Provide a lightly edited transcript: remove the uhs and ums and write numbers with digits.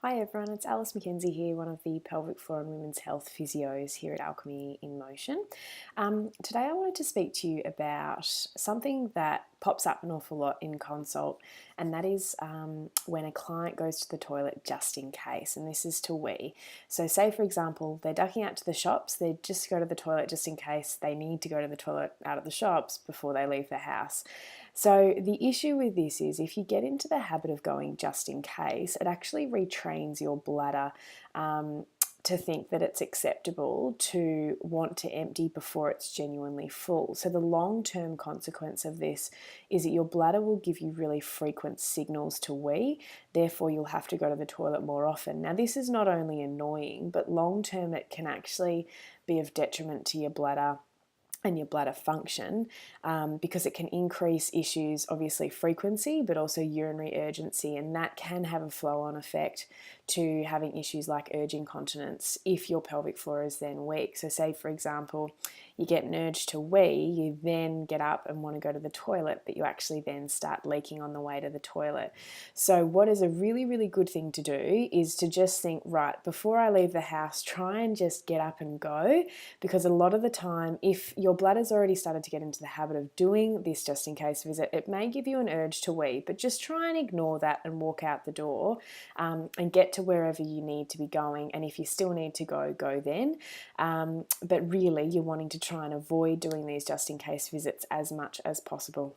Hi everyone, it's Alice McKenzie here, one of the pelvic floor and women's health physios here at Alchemy in Motion. Today I wanted to speak to you about something that pops up an awful lot in consult, and that is when a client goes to the toilet just in case, and this is to wee. So say for example, they're ducking out to the shops, they just go to the toilet just in case they need to go to the toilet out of the shops before they leave the house. So the issue with this is if you get into the habit of going just in case, it actually retrains your bladder to think that it's acceptable to want to empty before it's genuinely full. So the long-term consequence of this is that your bladder will give you really frequent signals to wee, therefore you'll have to go to the toilet more often. Now this is not only annoying, but long-term it can actually be of detriment to your bladder and your bladder function, because it can increase issues, obviously frequency, but also urinary urgency, and that can have a flow-on effect to having issues like urge incontinence if your pelvic floor is then weak. So say for example, you get an urge to wee, you then get up and want to go to the toilet, but you actually then start leaking on the way to the toilet. So what is a really, really good thing to do is to just think, right, before I leave the house, try and just get up and go, because a lot of the time, if your bladder's already started to get into the habit of doing this just in case visit, it may give you an urge to wee, but just try and ignore that and walk out the door and get to wherever you need to be going. And if you still need to go, go then. But really, you're wanting to try and avoid doing these just in case visits as much as possible.